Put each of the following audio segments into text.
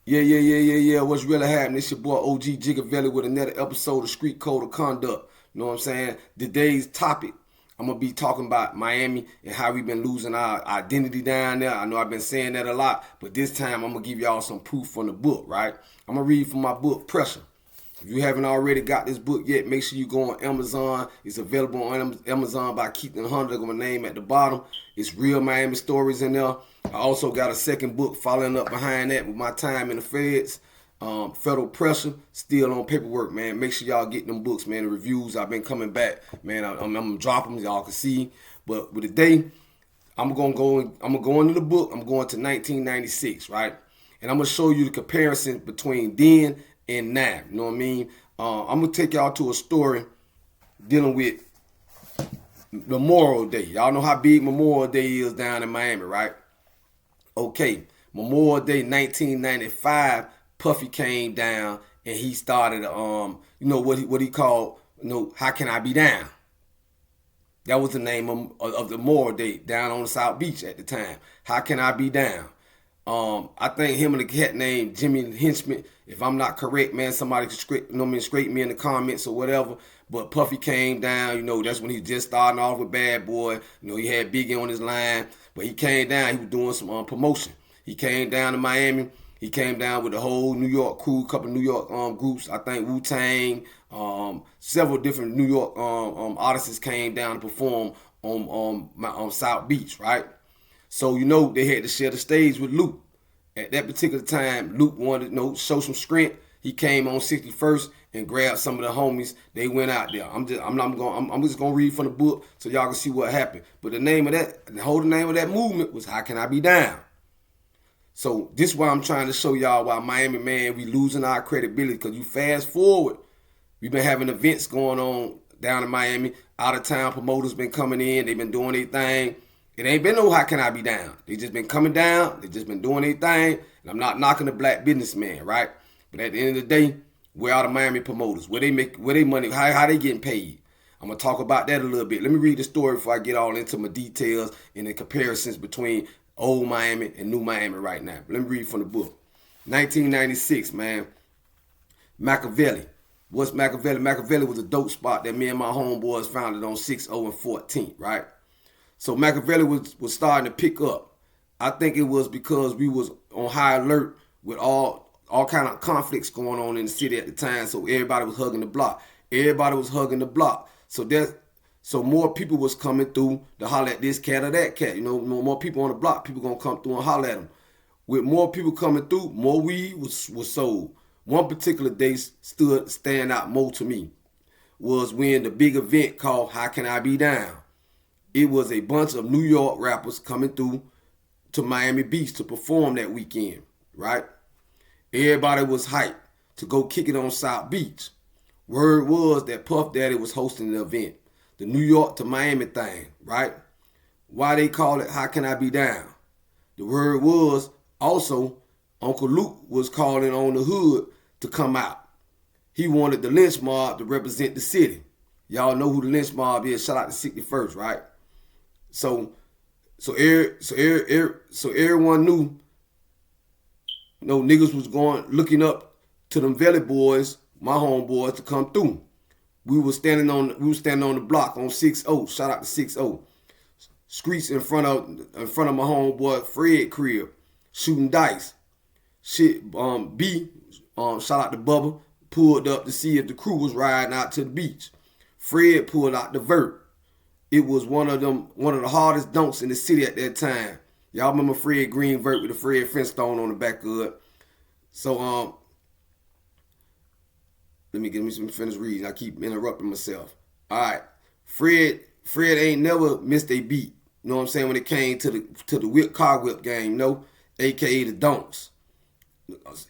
Yeah. What's really happening? It's your boy OG Gigavelli with another episode of Street Code of Conduct. You know what I'm saying? Today's topic, I'm gonna be talking about Miami and how we've been losing our identity down there. I know I've been saying that a lot, but this time I'm gonna give y'all some proof from the book, right? I'm gonna read from my book, Pressure. If you haven't already got this book yet, make sure you go on Amazon. It's available on Amazon by Keaton Hunter. Got my name at the bottom. It's real Miami stories in there. I also got a second book following up behind that with my time in the feds. Federal Pressure, still on paperwork, man. Make sure y'all get them books, man. The reviews, I've been coming back, man. I'm gonna drop them, y'all can see. But with today, I'm gonna go into the book. I'm going to 1996, right? And I'm gonna show you the comparison between then and now. You know what I mean? I'm gonna take y'all to a story dealing with Memorial Day. Y'all know how big Memorial Day is down in Miami, right? Okay, Memorial Day 1995, Puffy came down and he started what he called, how can I be down? That was the name of the Memorial Day down on the South Beach at the time. How can I be down? I think him and the cat named Jimmy Henchman. If I'm not correct, man, somebody could scrape me in the comments or whatever. But Puffy came down, that's when he just starting off with Bad Boy. He had Biggie on his line, but he came down. He was doing some promotion. He came down to Miami. He came down with the whole New York crew, couple of New York groups. I think Wu-Tang, several different New York artists came down to perform on South Beach, right? So they had to share the stage with Luke. At that particular time, Luke wanted to show some strength. He came on 61st and grabbed some of the homies. They went out there. I'm just gonna read from the book so y'all can see what happened. But the name of that movement was How Can I Be Down? So this is why I'm trying to show y'all why Miami, man, we losing our credibility. Because you fast forward, we've been having events going on down in Miami. Out of town promoters been coming in. They've been doing their thing. It ain't been no how can I be down. They just been coming down. They just been doing their thing. And I'm not knocking the black businessman, right? But at the end of the day, where are the Miami promoters? Where they money? How they getting paid? I'm gonna talk about that a little bit. Let me read the story before I get all into my details and the comparisons between old Miami and new Miami right now. Let me read from the book. 1996, man. Machiavelli. What's Machiavelli? Machiavelli was a dope spot that me and my homeboys founded on 6-0 and 14th, right? So Machiavelli was starting to pick up. I think it was because we was on high alert with all kind of conflicts going on in the city at the time. So everybody was hugging the block. So more people was coming through to holler at this cat or that cat. More people on the block. People gonna come through and holler at them. With more people coming through, more weed was sold. One particular day stand out more to me was when the big event called How Can I Be Down? It was a bunch of New York rappers coming through to Miami Beach to perform that weekend, right? Everybody was hyped to go kick it on South Beach. Word was that Puff Daddy was hosting the event, the New York to Miami thing, right? Why they call it How Can I Be Down? The word was also Uncle Luke was calling on the hood to come out. He wanted the lynch mob to represent the city. Y'all know who the lynch mob is. Shout out to 61st, right? So everyone knew, niggas was looking up to them Valley boys, my homeboys, to come through. We was standing on the block on 6-0. Shout out to 6-0. Streets in front of my homeboy Fred crib, shooting dice. Shout out to Bubba, pulled up to see if the crew was riding out to the beach. Fred pulled out the vert. It was one of the hardest dunks in the city at that time. Y'all remember Fred Green vert with the Fred Flintstone on the back of it. So let me finish reading. I keep interrupting myself. All right, Fred ain't never missed a beat. You know what I'm saying? When it came to the car whip game, aka the dunks.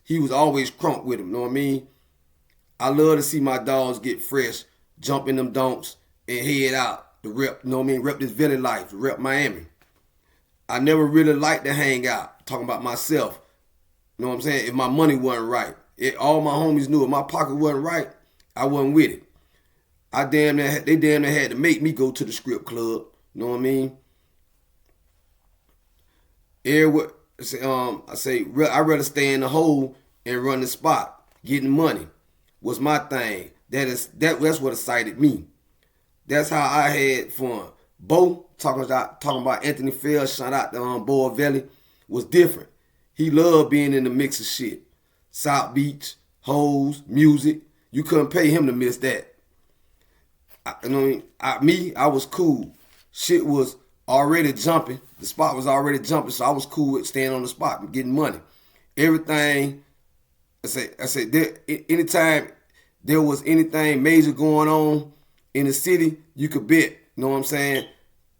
He was always crunk with him. You know what I mean? I love to see my dogs get fresh, jump in them dunks, and head out. The rep, rep this Valley life, rep Miami. I never really liked to hang out, talking about myself. You know what I'm saying? If my money wasn't right. All my homies knew if my pocket wasn't right, I wasn't with it. They damn near had to make me go to the strip club. You know what I mean? I'd rather stay in the hole and run the spot. Getting money was my thing. That's what excited me. That's how I had fun. Bo talking about Anthony Fells, shout out to Boa Valley, was different. He loved being in the mix of shit. South Beach, hoes, music. You couldn't pay him to miss that. I was cool. Shit was already jumping. The spot was already jumping, so I was cool with staying on the spot and getting money. Everything, I said, anytime there was anything major going on in the city, you could bet. You know what I'm saying?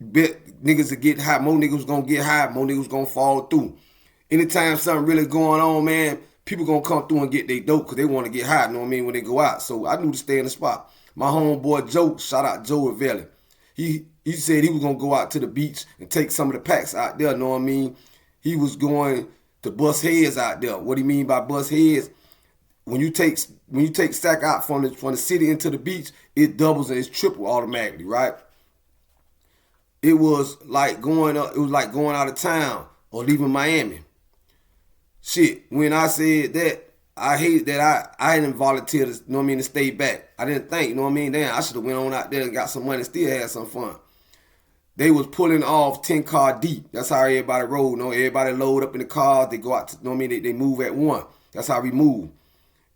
Bet niggas would get high. More niggas was gonna get high. More niggas was gonna fall through. Anytime something really going on, man, people gonna come through and get their dope because they want to get high. You know what I mean? When they go out. So I knew to stay in the spot. My homeboy Joe, shout out Joe Ravelli. He said he was gonna go out to the beach and take some of the packs out there. You know what I mean? He was going to bust heads out there. What do you mean by bust heads? When you take sack out from the city into the beach, it doubles and it's triple automatically, right? It was like going out of town or leaving Miami. Shit, when I said that, I hate that I didn't volunteer to, you know what I mean, to stay back. I didn't think, you know what I mean? Damn, I should have went on out there and got some money and still had some fun. They was pulling off 10 car deep. That's how everybody rode. You know, everybody load up in the cars. They go out to, you know what I mean? They move at one. That's how we move.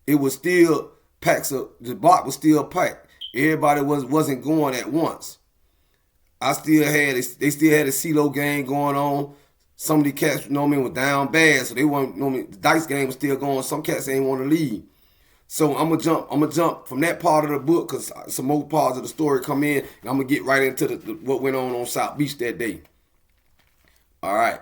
It was still packs of, the block was still packed. Everybody wasn't going at once. They still had a CeeLo game going on. Some of the cats, you know what I mean, was down bad, so they weren't, you know what I mean, the dice game was still going. Some cats ain't want to leave. So I'm gonna jump from that part of the book because some more parts of the story come in, and I'm gonna get right into what went on South Beach that day. All right.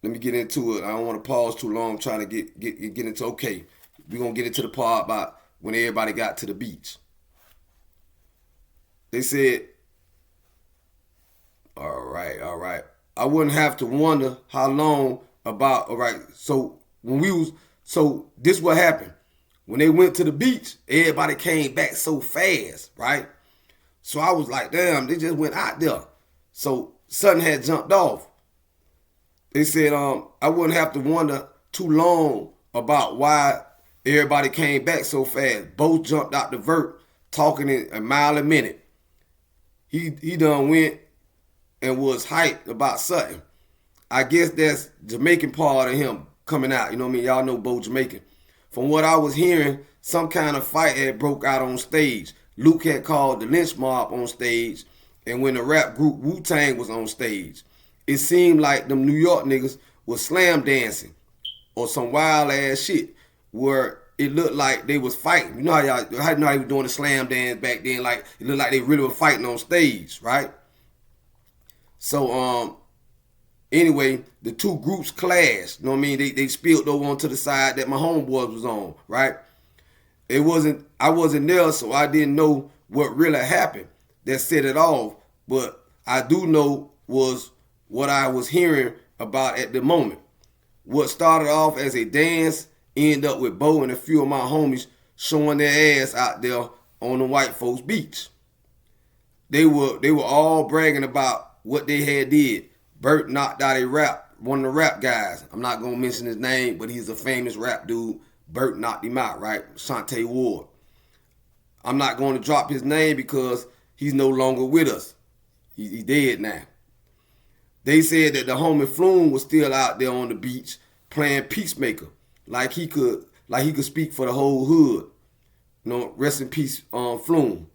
Let me get into it. I don't want to pause too long. I'm trying to get into, okay, we're gonna get into the part about when everybody got to the beach. They said, all right. I wouldn't have to wonder how long about, all right, so this what happened. When they went to the beach, everybody came back so fast, right? So I was like, damn, they just went out there. So something had jumped off. They said, I wouldn't have to wonder too long about why everybody came back so fast. Both jumped out the vert, talking in a mile a minute. He done went and was hyped about something. I guess that's Jamaican part of him coming out. You know what I mean? Y'all know Bo Jamaican. From what I was hearing, some kind of fight had broke out on stage. Luke had called the lynch mob on stage, and when the rap group Wu-Tang was on stage, it seemed like them New York niggas was slam dancing or some wild ass shit where it looked like they was fighting. You know how they was doing the slam dance back then? Like it looked like they really were fighting on stage, right? So anyway, the two groups clashed. You know what I mean? They spilled over onto the side that my homeboys was on, right? I wasn't there, so I didn't know what really happened that set it off. But I do know was what I was hearing about at the moment. What started off as a dance ended up with Bo and a few of my homies showing their ass out there on the white folks beach. They were all bragging about what they had did. Bert knocked out one of the rap guys. I'm not gonna mention his name, but he's a famous rap dude. Bert knocked him out, right? Shante Ward. I'm not going to drop his name because he's no longer with us. He's dead now. They said that the homie Flume was still out there on the beach playing peacemaker, like he could speak for the whole hood. You know, rest in peace, Flume.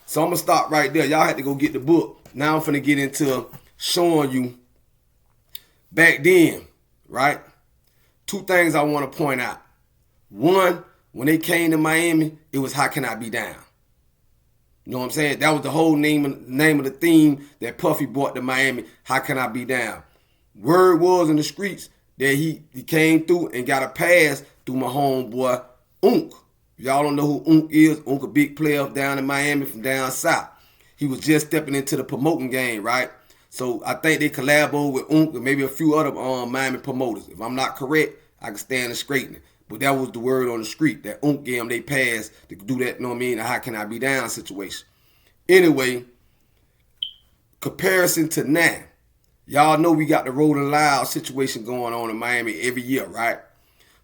So I'm gonna stop right there. Y'all had to go get the book. Now I'm finna get into showing you back then, right? Two things I want to point out. One, when they came to Miami, it was how can I be down? You know what I'm saying? That was the whole name of the theme that Puffy brought to Miami. How can I be down? Word was in the streets that he came through and got a pass through my homeboy Unk. Y'all don't know who Unk is. Unk a big player down in Miami from down south. He was just stepping into the promoting game, right? So I think they collaborated with Unk and maybe a few other Miami promoters. If I'm not correct, I can stand and straighten it. But that was the word on the street, that Unk gave them they pass to do that, you know what I mean, the how can I be down situation. Anyway, comparison to now, Y'all know we got the Rolling Loud situation going on in Miami every year, right?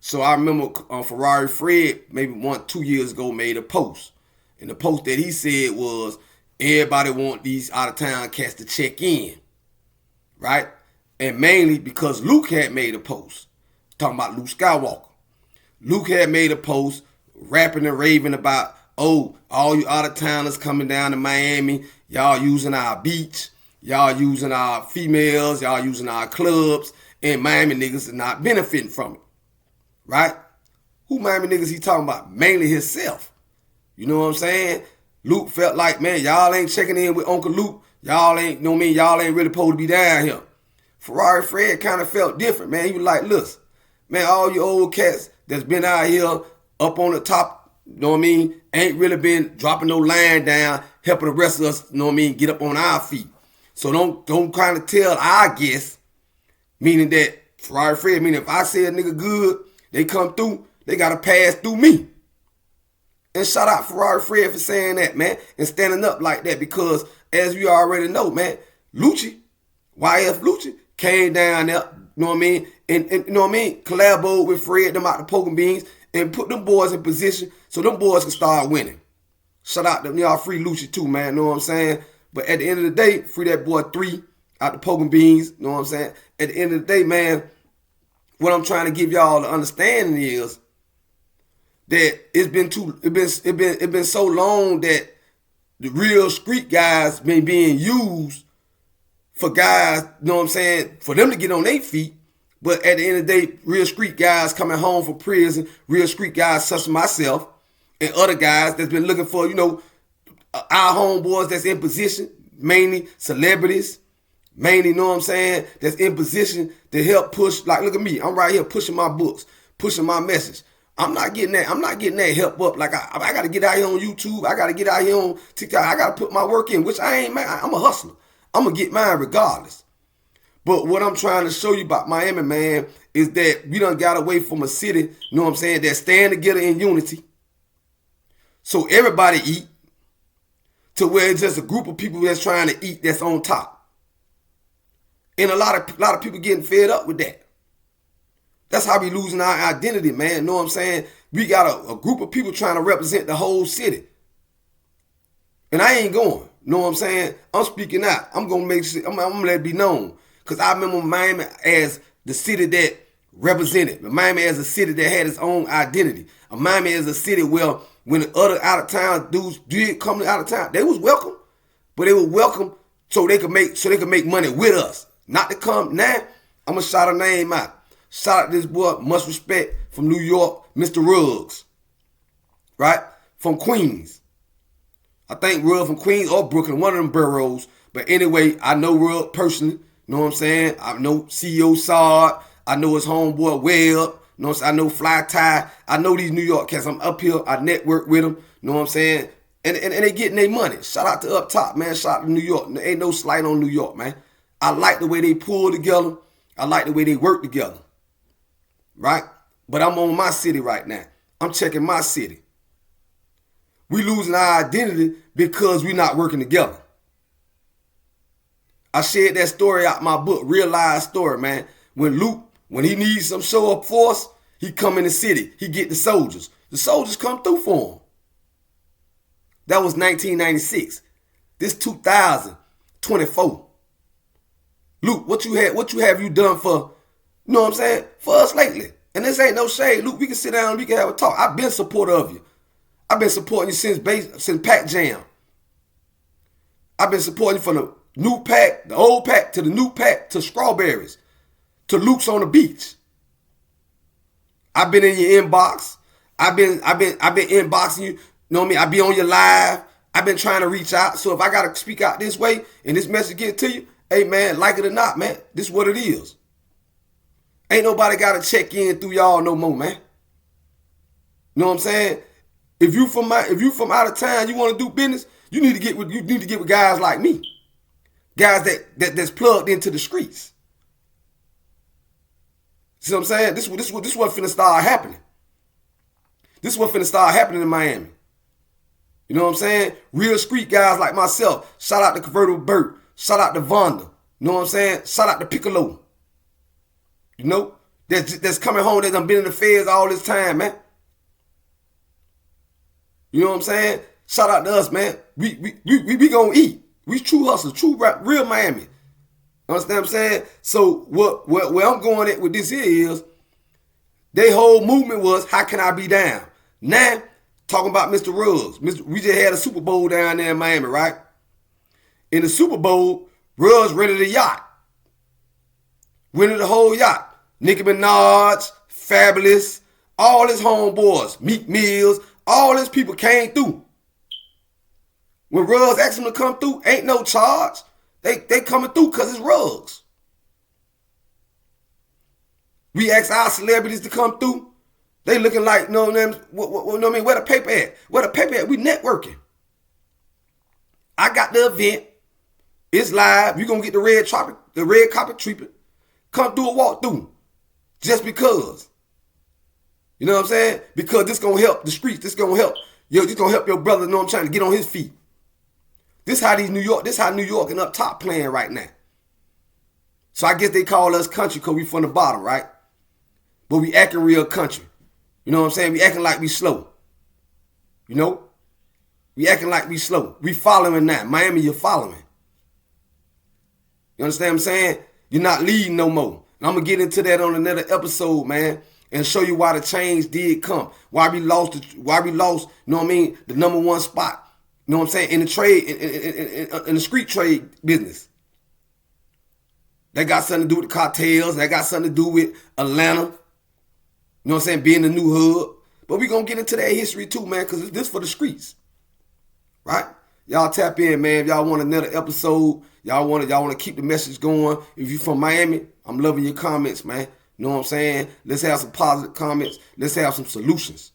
So I remember Ferrari Fred, maybe 2 years ago, made a post. And the post that he said was, everybody want these out-of-town cats to check in, right? And mainly because Luke had made a post talking about Luke Skywalker. Luke had made a post rapping and raving about, oh, all you out-of-towners coming down to Miami, y'all using our beach, y'all using our females, y'all using our clubs, and Miami niggas are not benefiting from it, right? Who Miami niggas he talking about? Mainly himself. You know what I'm saying? Luke felt like, man, y'all ain't checking in with Uncle Luke. Y'all ain't, y'all ain't really supposed to be down here. Ferrari Fred kind of felt different, man. He was like, listen, man, all you old cats that's been out here up on the top, you know what I mean, ain't really been dropping no line down, helping the rest of us, you know what I mean, get up on our feet. So don't kind of tell our guess, meaning that Ferrari Fred, meaning if I say a nigga good, they come through, they got to pass through me. And shout out Ferrari Fred for saying that, man, and standing up like that because, as we already know, man, Lucci, YF Lucci, came down there, you know what I mean, and you know what I mean, collaborated with Fred, them out the Poking Beans, and put them boys in position so them boys can start winning. Shout out to y'all, free Lucci too, man, you know what I'm saying? But at the end of the day, free that boy 3 out the Poking Beans, you know what I'm saying? At the end of the day, man, what I'm trying to give y'all the understanding is that it's been so long that the real street guys been being used for guys, you know what I'm saying, for them to get on their feet. But at the end of the day, real street guys coming home from prison, real street guys such as myself and other guys that's been looking for, you know, our homeboys that's in position, mainly celebrities, mainly, you know what I'm saying, that's in position to help push. Like, look at me, I'm right here pushing my books, pushing my message. I'm not getting that help up. Like I got to get out here on YouTube. I got to get out here on TikTok. I got to put my work in, which I ain't, man. I'm a hustler. I'm going to get mine regardless. But what I'm trying to show you about Miami, man, is that we done got away from a city, you know what I'm saying, that stand together in unity. So everybody eat to where it's just a group of people that's trying to eat that's on top. And a lot of people getting fed up with that. That's how we losing our identity, man. You know what I'm saying? We got a group of people trying to represent the whole city. And I ain't going. You know what I'm saying? I'm speaking out. I'm going to make sure, I'm going to let it be known. Because I remember Miami as the city that represented. Miami as a city that had its own identity. Miami as a city where when the other out-of-town dudes did come out of town, they was welcome. But they were welcome so they could make money with us. Not to come now. I'm going to shout a name out. Shout out to this boy, much respect, from New York, Mr. Ruggs. Right? From Queens. I think Ruggs from Queens or Brooklyn, one of them boroughs. But anyway, I know Ruggs personally. You know what I'm saying? I know CEO Sard. I know his homeboy Webb. You know what I'm saying? I know Fly Tie. I know these New York cats. I'm up here. I network with them. You know what I'm saying? And they getting their money. Shout out to Up Top, man. Shout out to New York. There ain't no slight on New York, man. I like the way they pull together. I like the way they work together. Right? But I'm on my city right now. I'm checking my city. We losing our identity because we not working together. I shared that story out my book, Real Life Story, man. When Luke, when he needs some show up force, he come in the city. He get the soldiers. The soldiers come through for him. That was 1996. This 2024. Luke, what you have you done for, you know what I'm saying, for us lately? And this ain't no shade. Luke, we can sit down and we can have a talk. I've been supportive of you. I've been supporting you since Pac Jam. I've been supporting you from the new pack, the old pack, to the new pack, to Strawberries, to Luke's on the beach. I've been in your inbox. I've been inboxing you. You know what I mean? I be on your live. I've been trying to reach out. So if I gotta speak out this way and this message get to you, hey man, like it or not, man, this is what it is. Ain't nobody gotta check in through y'all no more, man. You know what I'm saying? If you from out of town, you want to do business, you need to get with guys like me. Guys that's plugged into the streets. See what I'm saying? This what finna start happening. This is what finna start happening in Miami. You know what I'm saying? Real street guys like myself. Shout out to Convertible Burt. Shout out to Vonda. You know what I'm saying? Shout out to Piccolo. You know? That's coming home that done been in the feds all this time, man. You know what I'm saying? Shout out to us, man. We gonna eat. We true hustlers, true real Miami. Understand what I'm saying? So where I'm going at with this is, their whole movement was, how can I be down? Now, talking about Mr. Ruggs. We just had a Super Bowl down there in Miami, right? In the Super Bowl, Ruggs rented a yacht. Rented the whole yacht. Nicki Minaj, Fabulous, all his homeboys, Meek Mills, all his people came through. When Ruggs asked them to come through, ain't no charge. They coming through because it's Ruggs. We ask our celebrities to come through. They looking like, no names. What I mean? Where the paper at? Where the paper at? We networking. I got the event. It's live. You gonna get the red carpet treatment. Come through a walkthrough. Just because. You know what I'm saying? Because this gonna help the streets. This gonna help. This gonna help your brother, you know what I'm trying to get on his feet. This how New York and up top playing right now. So I guess they call us country because we from the bottom, right? But we acting real country. You know what I'm saying? We acting like we slow. You know? We acting like we slow. We following that. Miami, you're following. You understand what I'm saying? You're not leading no more. And I'm going to get into that on another episode, man, and show you why the change did come. Why we lost, you know what I mean, the number one spot. You know what I'm saying? In the trade, in the street trade business. That got something to do with the cartels. That got something to do with Atlanta. You know what I'm saying? Being the new hub. But we going to get into that history too, man, because this for the streets. Right? Y'all tap in, man. If y'all want another episode, y'all want to keep the message going. If you from Miami, I'm loving your comments, man. You know what I'm saying? Let's have some positive comments. Let's have some solutions.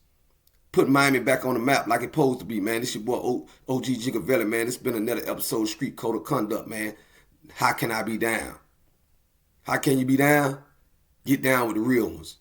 Put Miami back on the map like it's supposed to be, man. This your boy OG Gigavelli, man. It's been another episode of Street Code of Conduct, man. How can I be down? How can you be down? Get down with the real ones.